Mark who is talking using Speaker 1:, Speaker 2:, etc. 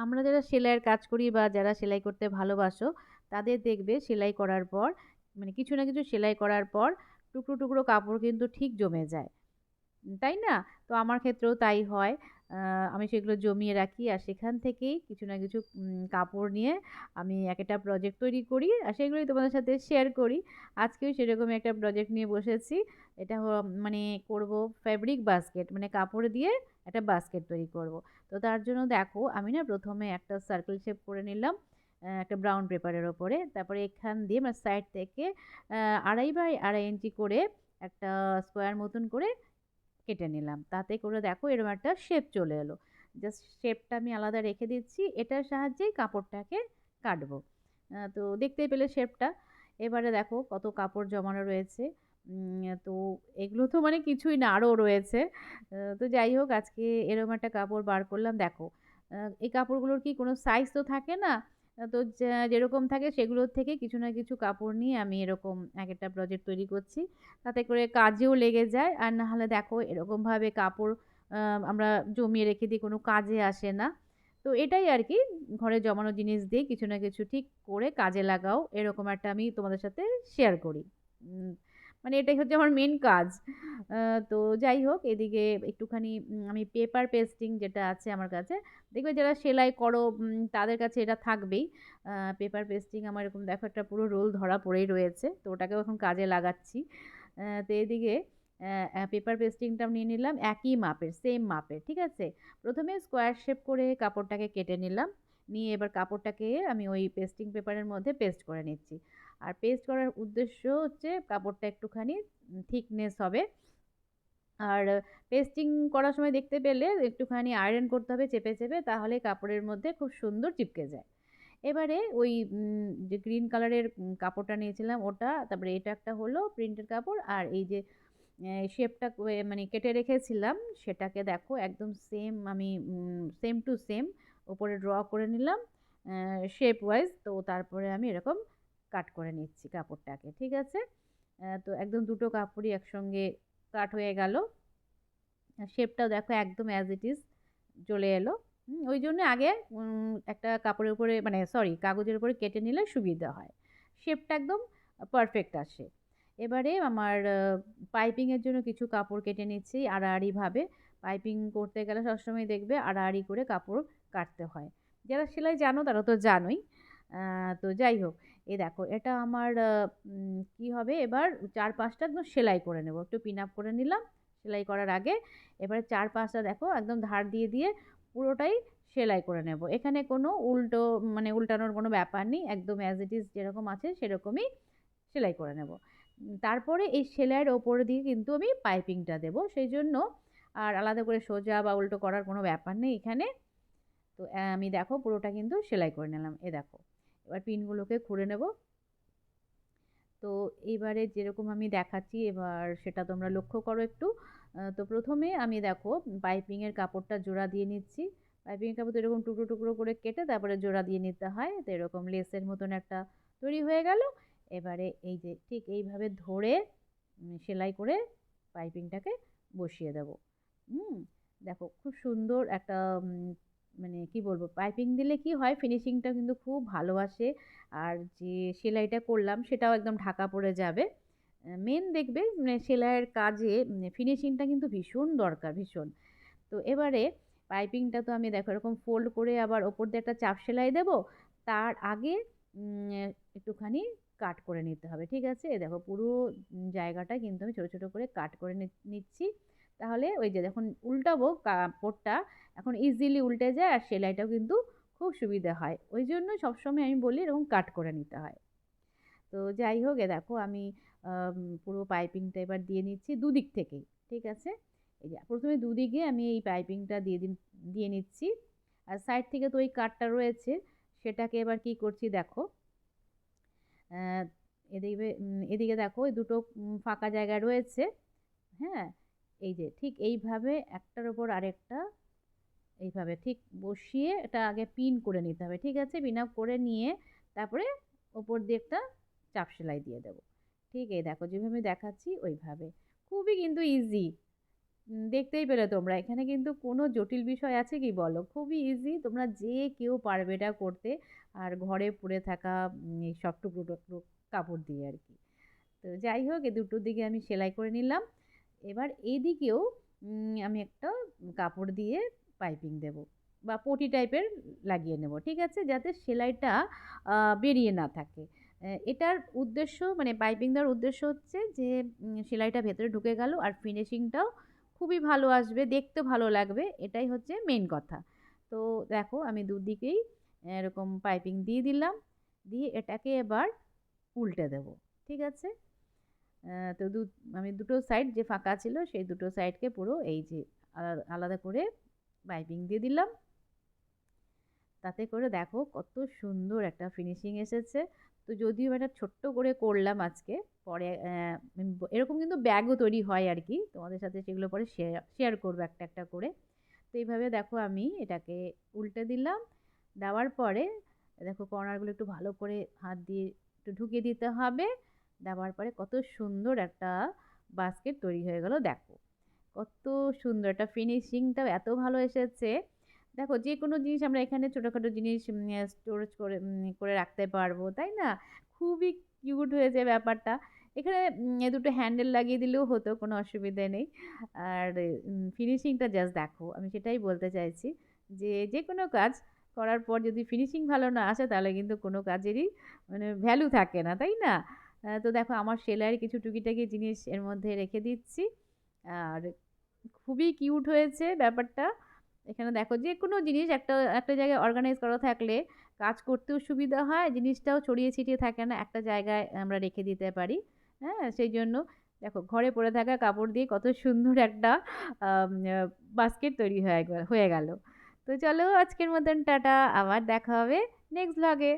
Speaker 1: আমরা যারা সেলাইয়ের কাজ করি বা যারা সেলাই করতে ভালোবাসো, তাদের দেখবে সেলাই করার পর মানে কিছু না কিছু সেলাই করার পর টুকরো, টুকরো কাপড় কিন্তু ঠিক জমে যায়। তাই না? তো আমার ক্ষেত্রেও তাই হয়। আ আমি সেগুলো জমিয়ে রাখি আর সেখান থেকেই কিছু না কিছু কাপড় নিয়ে আমি একটা প্রজেক্ট তৈরি করি। আর সেগুলোই তোমাদের সাথে শেয়ার করি। আজকেও সেরকমই একটা প্রজেক্ট নিয়ে বসেছি। এটা মানে করব ফেব্রিক বাস্কেট মানে কাপড় দিয়ে একটা বাস্কেট তৈরি করব। তো তার জন্য দেখো আমি না ১ম এ একটা সার্কেল শেপ করে নিলাম। একটা ব্রাউন পেপারের ওপরে। তারপরে এখান দিয়ে মানে সাইড থেকে ২.৫ বাই ২.৫ ইঞ্চি করে একটা স্কোয়ার মতন করে কেটে নিলাম। তাতে করে দেখো এরকম একটা শেপ চলে এলো। জাস্ট শেপটা আমি আলাদা রেখে দিচ্ছি। এটার সাহায্যেই কাপড়টাকে কাটবো। তো দেখতেই পেলে শেপটা। এবারে দেখো কত কাপড় জমানো রয়েছে। তো এগুলো তো মানে কিছুই না আরও রয়েছে। তো যাই হোক আজকে এরকম একটা কাপড় বার করলাম দেখো। এই কাপড়গুলোর কি কোনো সাইজ তো থাকে না। তো যেরকম থাকে সেগুলোর থেকে কিছু না কিছু কাপড় নিয়ে আমি এরকম একেকটা প্রজেক্ট তৈরি করছি। তাতে করে কাজেও লেগে যায়। আর না হলে দেখো এরকমভাবে কাপড় আ আমরা জমিয়ে রেখে দিই কোনো কাজে আসে না। তো এটাই আরকি ঘরে জমানো জিনিস দিয়ে কিছু না কিছু ঠিক করে কাজে লাগাও এরকম একটা আমি তোমাদের সাথে শেয়ার করি। উম মানে এটাই হচ্ছে আমার মেইন কাজ। আ তো যাই হোক এদিকে একটুখানি আমি পেপার পেস্টিং যেটা আছে আমার কাছে, দেখবে যারা সেলাই করো তাদের কাছে এটা থাকবেই। আ পেপার পেস্টিং আমার এরকম দেখো একটা পুরো রোল ধরা পড়েই রয়েছে। তো ওটাকেও এখন কাজে লাগাচ্ছি। তো এদিকে পেপার পেস্টিংটাও নিয়ে নিলাম একই মাপের, সেম মাপের। ঠিক আছে? ১ম এ স্কোয়ার শেপ করে কাপড়টাকে কেটে নিলাম। নিয়ে এবার কাপড়টাকে আমি ওই পেস্টিং পেপারের মধ্যে পেস্ট করে নিচ্ছি। আর পেস্ট করার উদ্দেশ্য হচ্ছে কাপড়টা একটুখানি থিকনেস হবে। আর পেস্টিং করার সময় দেখতে পেলে একটুখানি আয়রন করতে হবে চেপে, চেপে তাহলে কাপড়ের মধ্যে খুব সুন্দর চিপকে যায়। এবারে ওই যে গ্রিন কালারের কাপড়টা নিয়েছিলাম ওটা, তারপরে এটা একটা হলো প্রিন্টের কাপড় আর এই যে শেপটা মানে কেটে রেখেছিলাম সেটাকে দেখো একদম সেম আমি সেম টু সেম ওপরে ড্র করে নিলাম শেপ ওয়াইজ। তো তারপরে আমি এরকম কাট করে নিচ্ছি কাপড়টাকে। ঠিক আছে? তো একদম দুটো কাপড়ই একসঙ্গে কাট হয়ে গেল। শেপটাও দেখো একদম অ্যাজ ইট ইজ চলে এলো। ওই জন্য আগে একটা কাপড়ের উপরে মানে সরি কাগজের উপরে কেটে নিলে সুবিধা হয়। শেপটা একদম পারফেক্ট আসে। এবারে আমার পাইপিংয়ের জন্য কিছু কাপড় কেটে নিচ্ছি আড়াআড়িভাবে। পাইপিং করতে গেলে সবসময় দেখবে আড়াআড়ি করে কাপড় কাটতে হয়। যারা সেলাই জানো তারা তো জানোই। তো যাই হোক, এই দেখো এটা আমার কি হবে এবার ৪-৫ টা একদম সেলাই করে নেব। একটু পিন আপ করে নিলাম সেলাই করার আগে। এবারে ৪-৫ টা দেখো একদম ধার দিয়ে, দিয়ে পুরোটাই সেলাই করে নেব। এখানে কোনো উল্টো মানে উল্টানোর কোনো ব্যাপার নেই। একদম অ্যাজ ইট ইজ যেরকম আছে সেরকমই সেলাই করে নেব। তারপরে এই সেলাইয়ের ওপর দিয়ে কিন্তু আমি পাইপিংটা দেব। সেইজন্য আর আলাদা করে সোজা বা উল্টো করার কোনো ব্যাপার নেই এখানে। তো আমি দেখো পুরোটা কিন্তু সেলাই করে নিলাম। এ দেখো। এবার পিনগুলোকে খুলে নেব। তো এইবারে যেরকম আমি দেখাচ্ছি এবার সেটা তোমরা লক্ষ্য করো একটু। তো ১ম এ আমি দেখো পাইপিংয়ের কাপড়টা জোড়া দিয়ে নিচ্ছি। পাইপিংয়ের কাপড় তো এরকম টুকরো, টুকরো করে কেটে তারপরে জোড়া দিয়ে নিতে হয়। তো এরকম লেসের মতন একটা তৈরি হয়ে গেল। এবারে এই যে ঠিক এইভাবে ধরে সেলাই করে পাইপিংটাকে বসিয়ে দেব। হুম? দেখো খুব সুন্দর একটা মানে কি বলবো পাইপিং দিলে কি হয় ফিনিশিংটা কিন্তু খুব ভালো আসে। আর যে সেলাইটা করলাম সেটাও একদম ঢাকা পড়ে যাবে। মেন দেখবে মানে সেলাইয়ের কাজে ফিনিশিংটা কিন্তু ভীষণ দরকার, ভীষণ। তো এবারে পাইপিংটা তো আমি দেখো এরকম ফোল্ড করে আবার ওপর দিয়ে একটা চাপ সেলাই দেব। তার আগে একটুখানি কাট করে নিতে হবে। ঠিক আছে? এই দেখো পুরো জায়গাটা কিন্তু আমি ছোট, ছোট করে কাট করে নিচ্ছি। তাহলে ওই যে যখন উল্টাবো কাপড়টা এখন ইজিলি উল্টে যায় আর সেলাইটাও কিন্তু খুব সুবিধা হয়। ওইজন্য সবসময় আমি বলি এরকম কাট করে নিতে হয়। তো যাই হোক দেখো আমি পুরো পাইপিংটা এবার দিয়ে নিচ্ছি দুদিক থেকেই। ঠিক আছে? এই যে ১ম এ দুদিকে আমি এই পাইপিংটা দিয়ে নিচ্ছি। আর সাইড থেকে তো ওই কাটটা রয়েছে সেটাকে এবার কি করছি দেখো। অ্যা এদিকে দেখো এই দুটো ফাঁকা জায়গা রয়েছে। হ্যাঁ? এই যে ঠিক এইভাবে একটার উপর আরেকটা এইভাবে ঠিক বসিয়ে এটা আগে পিন করে নিতে হবে। ঠিক আছে? পিন আপ করে নিয়ে তারপরে ওপর দিয়ে একটা চাপ সেলাই দিয়ে দেব। ঠিক এই দেখো যেভাবে দেখাচ্ছি ওইভাবে। খুবই কিন্তু ইজি। দেখতেই পেলে তোমরা এখানে কিন্তু কোনো জটিল বিষয় আছে কি বলো? খুবই ইজি, তোমরা যে কেউ পারবে এটা করতে। আর ঘরে পড়ে থাকা এই সব টুকরো, টুকরো কাপড় দিয়ে আরকি। তো যাই হোক, এই দুটোর দিকে আমি সেলাই করে নিলাম। এবার এইদিকেও আমি একটা কাপড় দিয়ে পাইপিং দেব বা পটি টাইপের লাগিয়ে নেব। ঠিক আছে? যাতে সেলাইটা বেরিয়ে না থাকে। এটার উদ্দেশ্য মানে পাইপিং দেওয়ার উদ্দেশ্য হচ্ছে যে সেলাইটা ভেতরে ঢুকে গেল আর ফিনিশিংটাও খুবই ভালো আসবে, দেখতে ভালো লাগবে। এটাই হচ্ছে মেইন কথা। তো দেখো আমি দুদিকেই এরকম পাইপিং দিয়ে দিলাম। দিয়ে এটাকে এবার উল্টে দেব। ঠিক আছে? তো আমি দুটো সাইড যে ফাঁকা ছিল সেই দুটো সাইডকে পুরো এই যে আলাদা করে পাইপিং দিয়ে দিলাম। তাতে করে দেখো কত সুন্দর একটা ফিনিশিং এসেছে। তো যদিও এটা ছোট্ট করে করলাম আজকে, পরে এরকম কিন্তু ব্যাগও তৈরি হয় আর কি, তোমাদের সাথে সেগুলো পরে শেয়ার করবো একটা একটা করে। তো এইভাবে দেখো আমি এটাকে উল্টে দিলাম। দেওয়ার পরে দেখো কর্নারগুলো একটু ভালো করে হাত দিয়ে একটু ঢুকিয়ে দিতে হবে। দেওয়ার পরে কত সুন্দর একটা বাস্কেট তৈরি হয়ে গেল দেখো। কত সুন্দর একটা ফিনিশিংটাও এত ভালো এসেছে। দেখো যে কোনো জিনিস আমরা এখানে ছোটোখাটো জিনিস স্টোরেজ করে করে রাখতে পারবো, তাই না? খুবই কিউট হয়েছে ব্যাপারটা। এখানে দুটো হ্যান্ডেল লাগিয়ে দিলেও হতো, কোনো অসুবিধে নেই। আর ফিনিশিংটা জাস্ট দেখো, আমি সেটাই বলতে চাইছি যে যে কোনো কাজ করার পর যদি ফিনিশিং ভালো না আসে তাহলে কিন্তু কোনো কাজেরই মানে ভ্যালু থাকে না, তাই না? তো দেখো আমার সেলাইয়ের কিছু টুকিটাকি জিনিস এর মধ্যে রেখে দিচ্ছি। আর খুবই কিউট হয়েছে ব্যাপারটা। এখানে দেখো যে কোনো জিনিস একটা একটা জায়গায় অর্গানাইজ করা থাকলে কাজ করতেও সুবিধা হয়, জিনিসটাও ছড়িয়ে ছিটিয়ে থাকে না, একটা জায়গায় আমরা রেখে দিতে পারি। হ্যাঁ, সেই জন্য দেখো ঘরে পড়ে থাকা কাপড় দিয়ে কত সুন্দর একটা বাস্কেট তৈরি হয়ে গেল। তো চলো আজকের মতন টাটা, আবার দেখা হবে নেক্সট ভ্লগে।